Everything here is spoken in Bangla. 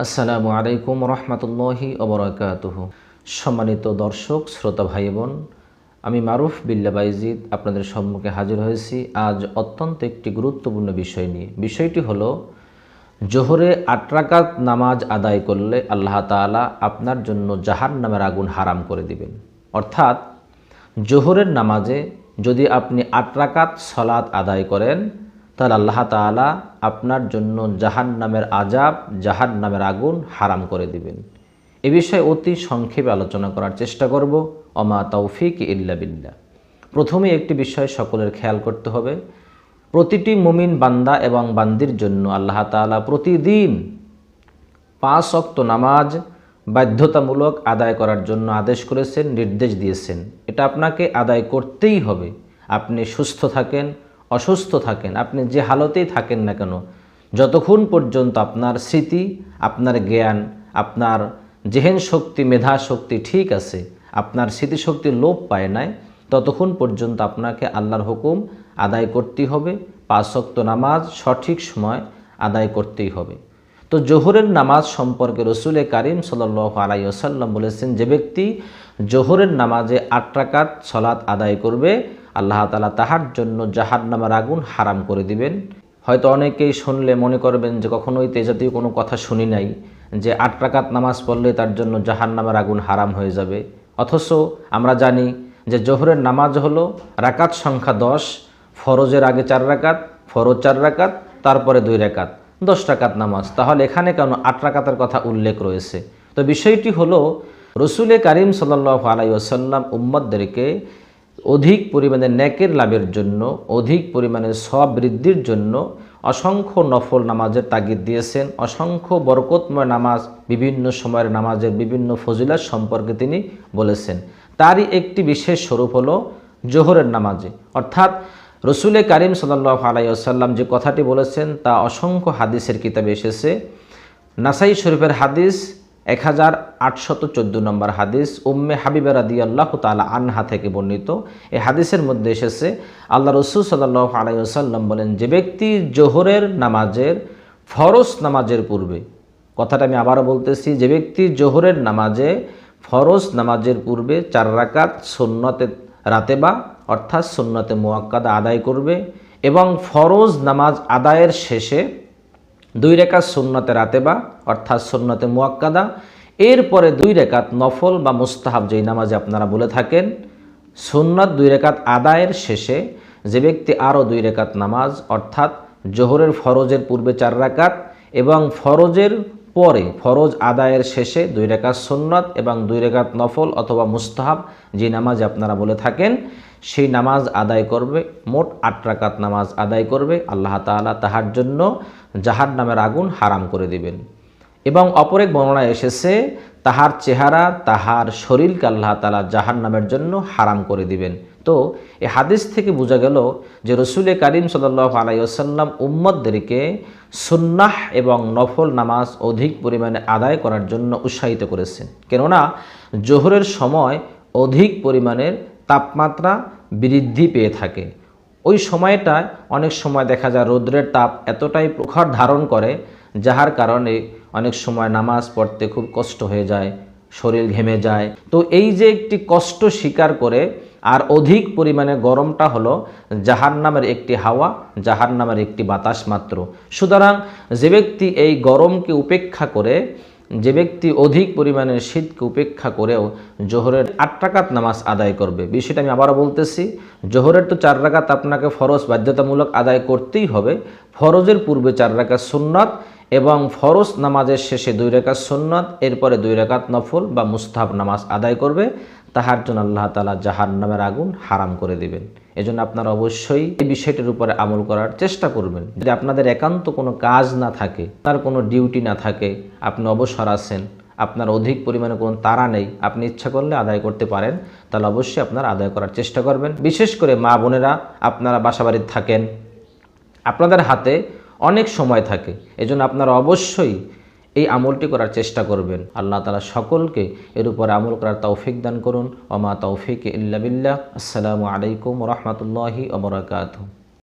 আসসালামু আলাইকুম রহমতুল্লাহি ওবরাকাতুহু। সম্মানিত দর্শক শ্রোতা ভাই বোন, আমি মারুফ বিল্লাহ বাইজিদ আপনাদের সম্মুখে হাজির হয়েছি আজ অত্যন্ত একটি গুরুত্বপূর্ণ বিষয় নিয়ে। বিষয়টি হলো, জোহরে ৮ রাকাত নামাজ আদায় করলে আল্লাহ তাআলা আপনার জন্য জাহান্নামের আগুন হারাম করে দিবেন। অর্থাৎ জোহরের নামাজে যদি আপনি ৮ রাকাত সলাত আদায় করেন, তাহলে আল্লাহ তাআলা আপনার জন্য জাহান্নামের আযাব, জাহান্নামের আগুন হারাম করে দিবেন। এ বিষয়ে অতি সংক্ষেপে আলোচনা করার চেষ্টা করব। ওমা তৌফিক ইল্লা বিল্লাহ। প্রথমে একটি বিষয় সকলের খেয়াল করতে হবে, প্রতিটি মুমিন বান্দা এবং বান্দির জন্য আল্লাহ তাআলা প্রতিদিন ৫ ওয়াক্ত নামাজ বাধ্যতামূলক আদায় করার জন্য আদেশ করেছেন, নির্দেশ দিয়েছেন। এটা আপনাকে আদায় করতেই হবে। আপনি সুস্থ থাকেন, অসুস্থ থাকেন, আপনি যে হালতেই থাকেন না কেন, যতক্ষণ পর্যন্ত আপনার স্মৃতি, আপনার জ্ঞান, আপনার জেহেন শক্তি, মেধা শক্তি ঠিক আছে, আপনার স্মৃতিশক্তি লোপ পায় নাই, ততক্ষণ পর্যন্ত আপনাকে আল্লাহর হুকুম আদায় করতেই হবে। ৫ ওয়াক্ত নামাজ সঠিক সময় আদায় করতেই হবে। তো জোহরের নামাজ সম্পর্কে রসুল কারীম সাল্লাল্লাহু আলাইহি ওয়াসাল্লাম বলেছেন, যে ব্যক্তি জোহরের নামাজে ৮ রাকাত সলাত আদায় করবে, আল্লাহ তাআলা তাহার জন্য জাহান্নামের আগুন হারাম করে দিবেন। হয়তো অনেকেই শুনলে মনে করবেন যে কখনোই তে জাতীয় কোনো কথা শুনি নাই, যে ৮ রাকাত নামাজ পড়লে তার জন্য জাহান্নামের আগুন হারাম হয়ে যাবে। অথচ আমরা জানি যে জোহরের নামাজ হলো রাকাত সংখ্যা ১০, ফরজের আগে ৪ রাকাত, ফরজ ৪ রাকাত, তারপরে ২ রাকাত, ১০ রাকাত নামাজ। তাহলে এখানে কেন ৮ রাকাতের কথা উল্লেখ রয়েছে? তো বিষয়টি হলো, রসুল কারীম সাল্লাল্লাহু আলাইহি ওয়াসাল্লাম উম্মতদেরকে অধিক পরিমাণে নেকের লাভের জন্য, অধিক পরিমাণে সওয়াব বৃদ্ধির জন্য অসংখ্য নফল নামাজের তাগিদ দিয়েছেন। অসংখ্য বরকতময় নামাজ, বিভিন্ন সময়ের নামাজের বিভিন্ন ফজিলত সম্পর্কে তিনি বলেছেন। তারই একটি বিশেষ স্বরূপ হলো জোহরের নামাজে। অর্থাৎ রসুল কারীম সাল্লাল্লাহু আলাইহি ওয়াসাল্লাম যে কথাটি বলেছেন তা অসংখ্য হাদিসের কিতাবে এসেছে। নাসাই শরীফের হাদিস 1814 নম্বর হাদিস, উম্মে হাবিবা রাদিয়াল্লাহু তাআলা আনহা থেকে বর্ণিত। এই হাদিসের মধ্যে এসেছে, আল্লাহ রসুল সাল্লাল্লাহু আলাইহি ওয়াসাল্লাম বলেন, যে ব্যক্তি জোহরের নামাজের ফরজ নামাজের পূর্বে, কথাটা আমি আবারও বলতেছি, যে ব্যক্তি জোহরের নামাজে ফরজ নামাজের পূর্বে ৪ রাকাত সুন্নতে রাতেবা অর্থাৎ সুন্নতে মুআক্কাদা আদায় করবে, এবং ফরজ নামাজ আদায়ের শেষে ২ রাকাত সুন্নতে রাতেবা অর্থাৎ সুন্নতে মুআক্কাদা, এরপরে ২ রাকাত নফল বা মুস্তাহাব যেই নামাজে আপনারা বলে থাকেন, সুন্নত ২ রাকাত আদায়ের শেষে যে ব্যক্তি আরও ২ রাকাত নামাজ অর্থাৎ জোহরের ফরজের পূর্বে ৪ রাকাত এবং ফরজের পরে ফরজ আদায়ের শেষে ২ রাকাত সুন্নত এবং ২ রাকাত নফল অথবা মুস্তাহাব যে নামাজে আপনারা বলে থাকেন, সেই নামাজ আদায় করবে, মোট ৮ রাকাত নামাজ আদায় করবে, আল্লাহ তাআলা তাহার জন্য জাহান্নামের আগুন হারাম করে দিবেন। এবং অপর এক বর্ণনায় এসেছে, তাহার চেহারা, তাহার শরীরকে আল্লাহ তাআলা জাহান্নামের জন্য হারাম করে দিবেন। তো এই হাদিস থেকে বোঝা গেল যে রসুল কারীম সাল্লাল্লাহু আলাইহি ওয়াসাল্লাম উম্মতদেরকে সুন্নাহ এবং নফল নামাজ অধিক পরিমাণে আদায় করার জন্য উৎসাহিত করেছেন। কেননা জোহরের সময় অধিক পরিমাণের তাপমাত্রা বৃদ্ধি পেয়ে থাকে। ওই সময়টায় অনেক সময় দেখা যায় রৌদ্রের তাপ এতটাই প্রখর ধারণ করে, যাহার কারণে অনেক সময় নামাজ পড়তে খুব কষ্ট হয়ে যায়, শরীর ঘেমে যায়। তো এই যে একটি কষ্ট স্বীকার করে, আর অধিক পরিমাণে গরমটা হলো জাহান্নামের একটি হাওয়া, জাহান্নামের একটি বাতাস মাত্র। সুতরাং যে ব্যক্তি এই গরমকে উপেক্ষা করে, যে ব্যক্তি অধিক পরিমাণে শীতকে উপেক্ষা করেও জোহরের ৮ রাকাত নামাজ আদায় করবে, বিষয়টা আমি আবারও বলতেছি, জোহরের তো ৪ রাকাত আপনাকে ফরজ বাধ্যতামূলক আদায় করতেই হবে, ফরজের পূর্বে ৪ রাকাত সুন্নাত এবং ফরজ নামাজের শেষে ২ রাকাত সুন্নাত, এরপরে ২ রাকাত নফল বা মুস্তাহাব নামাজ আদায় করবে, তাহার জন্য আল্লাহ তাআলা জাহান্নামের আগুন হারাম করে দিবেন। এজন্য আপনারা অবশ্যই এই বিষয়টির উপরে আমল করার চেষ্টা করবেন। যদি আপনাদের একান্ত কোনো কাজ না থাকে, তার কোনো ডিউটি না থাকে, আপনি অবসর আছেন, আপনার অধিক পরিমাণে কোনো তাড়া নেই, আপনি ইচ্ছা করলে আদায় করতে পারেন, তাহলে অবশ্যই আপনারা আদায় করার চেষ্টা করবেন। বিশেষ করে মা বোনেরা, আপনারা বাসাবাড়িতে থাকেন, আপনাদের হাতে অনেক সময় থাকে, এজন্য আপনারা অবশ্যই এই আমলটি করার চেষ্টা করবেন। আল্লাহ তাআলা সকলকে এর উপরে আমল করার তৌফিক দান করুন। ওমা তৌফিক ইল্লা বিল্লাহ। আসসালামু আলাইকুম ওয়া রাহমাতুল্লাহি ওয়া বারাকাতুহু।